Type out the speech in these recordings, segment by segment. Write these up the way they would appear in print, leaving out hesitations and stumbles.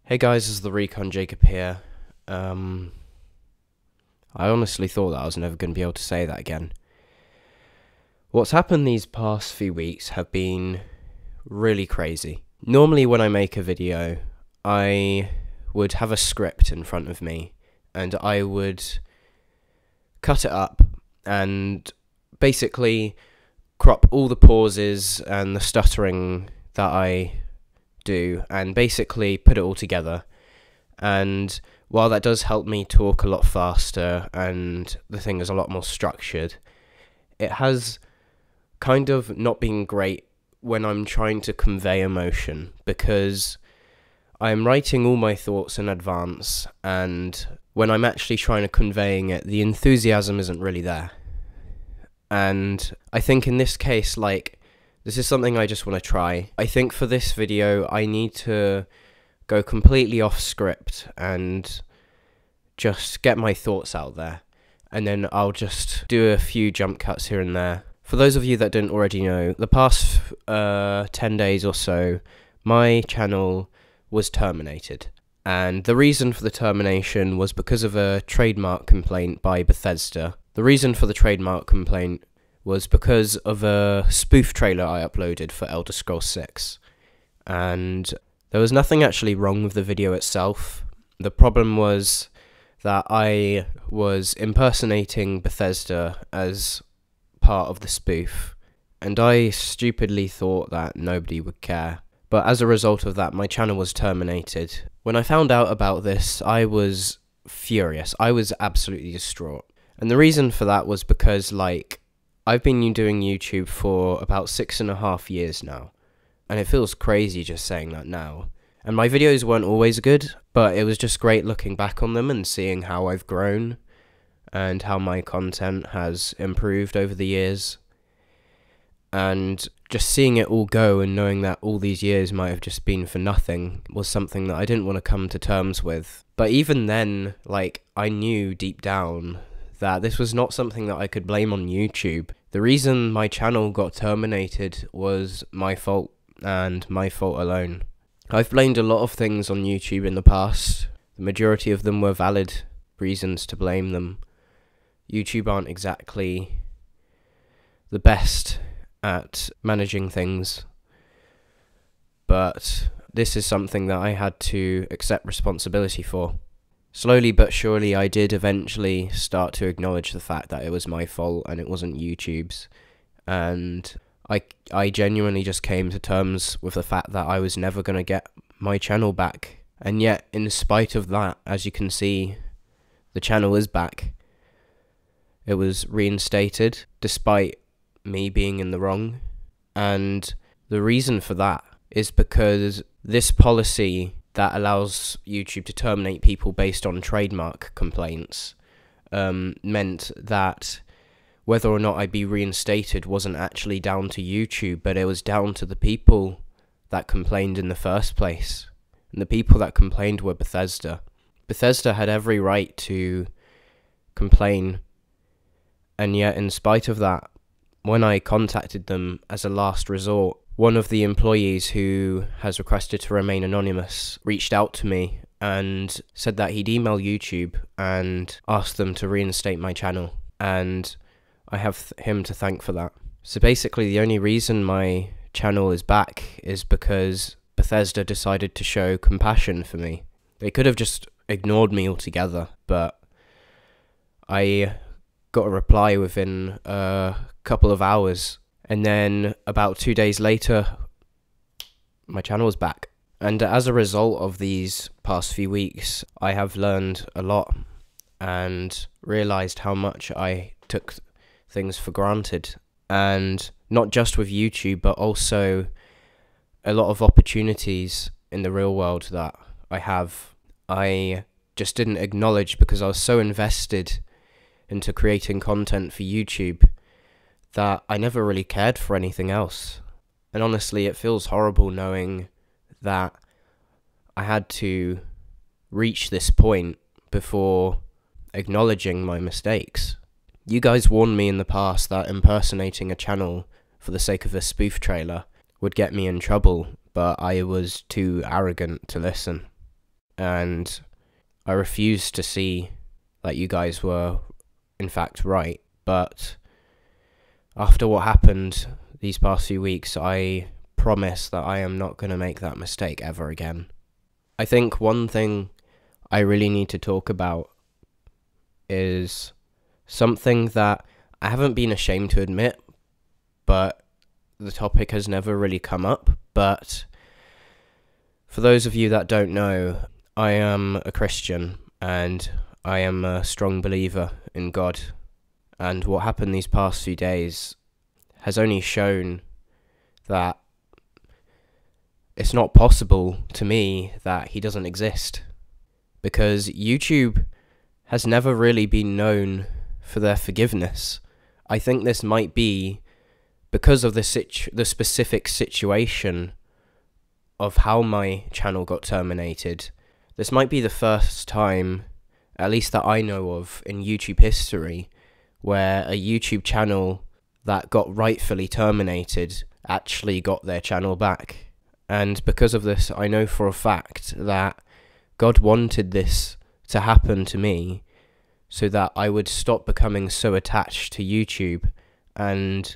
Hey guys, this is the Recon Jacob here. I honestly thought that I was never going to be able to say that again. What's happened these past few weeks have been really crazy. Normally when I make a video, I would have a script in front of me and I would cut it up and basically crop all the pauses and the stuttering that I do and basically put it all together. And while that does help me talk a lot faster and the thing is a lot more structured, it has kind of not been great when I'm trying to convey emotion, because I'm writing all my thoughts in advance, and when I'm actually trying to conveying it, the enthusiasm isn't really there. And I think in this case, this is something I just want to try. I think for this video, I need to go completely off script and just get my thoughts out there. And then I'll just do a few jump cuts here and there. For those of you that didn't already know, the past 10 days or so, my channel was terminated. And the reason for the termination was because of a trademark complaint by Bethesda. The reason for the trademark complaint was because of a spoof trailer I uploaded for Elder Scrolls 6. And there was nothing actually wrong with the video itself. The problem was that I was impersonating Bethesda as part of the spoof, and I stupidly thought that nobody would care. But as a result of that, my channel was terminated. When I found out about this, I was furious. I was absolutely distraught. And the reason for that was because, I've been doing YouTube for about 6.5 years now, and it feels crazy just saying that now. And my videos weren't always good, but it was just great looking back on them and seeing how I've grown and how my content has improved over the years. And just seeing it all go and knowing that all these years might have just been for nothing was something that I didn't want to come to terms with. But even then, I knew deep down that this was not something that I could blame on YouTube. The reason my channel got terminated was my fault, and my fault alone. I've blamed a lot of things on YouTube in the past. The majority of them were valid reasons to blame them. YouTube aren't exactly the best at managing things, but this is something that I had to accept responsibility for. Slowly but surely, I did eventually start to acknowledge the fact that it was my fault and it wasn't YouTube's, and I genuinely just came to terms with the fact that I was never going to get my channel back. And yet, in spite of that, as you can see, the channel is back. It was reinstated, despite me being in the wrong. And the reason for that is because this policy that allows YouTube to terminate people based on trademark complaints meant that whether or not I'd be reinstated wasn't actually down to YouTube, but it was down to the people that complained in the first place. And the people that complained were Bethesda. Bethesda had every right to complain, and yet in spite of that, when I contacted them as a last resort, one of the employees who has requested to remain anonymous reached out to me and said that he'd email YouTube and asked them to reinstate my channel, and I have him to thank for that. So basically the only reason my channel is back is because Bethesda decided to show compassion for me. They could have just ignored me altogether, but I got a reply within a couple of hours, and then about 2 days later my channel was back. And as a result of these past few weeks, I have learned a lot and realized how much I took things for granted, and not just with YouTube but also a lot of opportunities in the real world that I just didn't acknowledge because I was so invested into creating content for YouTube that I never really cared for anything else. And honestly, it feels horrible knowing that I had to reach this point before acknowledging my mistakes. You guys warned me in the past that impersonating a channel for the sake of a spoof trailer would get me in trouble, but I was too arrogant to listen. and I refused to see that you guys were in fact right. But after what happened these past few weeks, I promise that I am not going to make that mistake ever again. I think one thing I really need to talk about is something that I haven't been ashamed to admit, but the topic has never really come up. But for those of you that don't know, I am a Christian and I am a strong believer in God. And what happened these past few days has only shown that it's not possible to me that he doesn't exist. Because YouTube has never really been known for their forgiveness. I think this might be because of the specific situation of how my channel got terminated. This might be the first time, at least that I know of, in YouTube history, where a YouTube channel that got rightfully terminated actually got their channel back. And because of this, I know for a fact that God wanted this to happen to me so that I would stop becoming so attached to YouTube and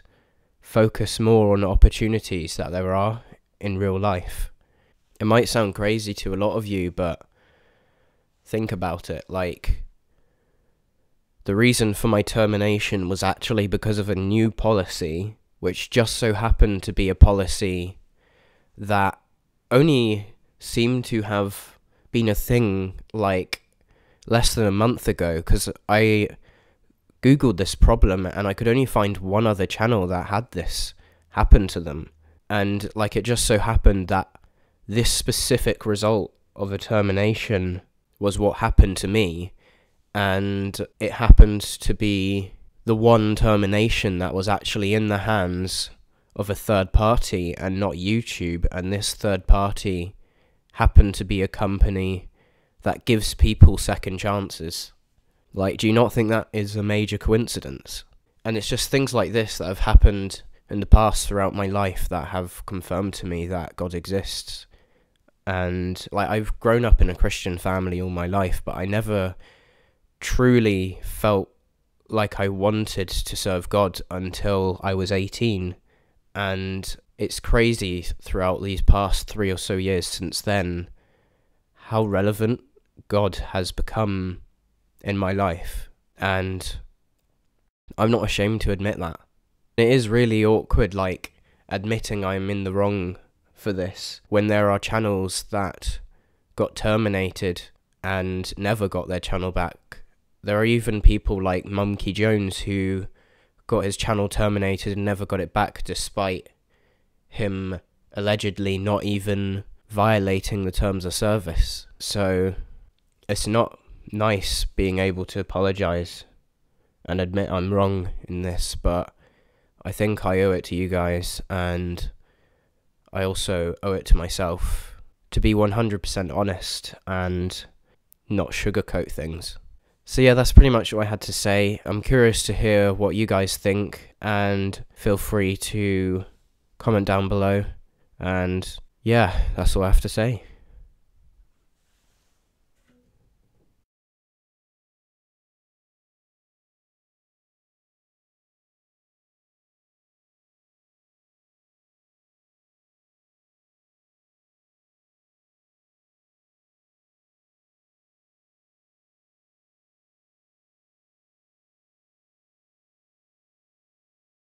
focus more on opportunities that there are in real life. It might sound crazy to a lot of you, but think about it. Like, the reason for my termination was actually because of a new policy, which just so happened to be a policy that only seemed to have been a thing like less than a month ago, because I googled this problem and I could only find one other channel that had this happen to them. And like, it just so happened that this specific result of a termination was what happened to me, and it happened to be the one termination that was actually in the hands of a third party and not YouTube. And this third party happened to be a company that gives people second chances. Like, do you not think that is a major coincidence? And it's just things like this that have happened in the past throughout my life that have confirmed to me that God exists. And like, I've grown up in a Christian family all my life, but I never truly felt like I wanted to serve God until I was 18. And it's crazy throughout these past 3 or so years since then how relevant God has become in my life. And I'm not ashamed to admit that. It is really awkward, like, admitting I'm in the wrong for this when there are channels that got terminated and never got their channel back. There are even people like Monkey Jones who got his channel terminated and never got it back, despite him allegedly not even violating the terms of service. So it's not nice being able to apologize and admit I'm wrong in this, but I think I owe it to you guys, and I also owe it to myself to be 100% honest and not sugarcoat things. So yeah, that's pretty much what I had to say. I'm curious to hear what you guys think, and feel free to comment down below. And yeah, that's all I have to say.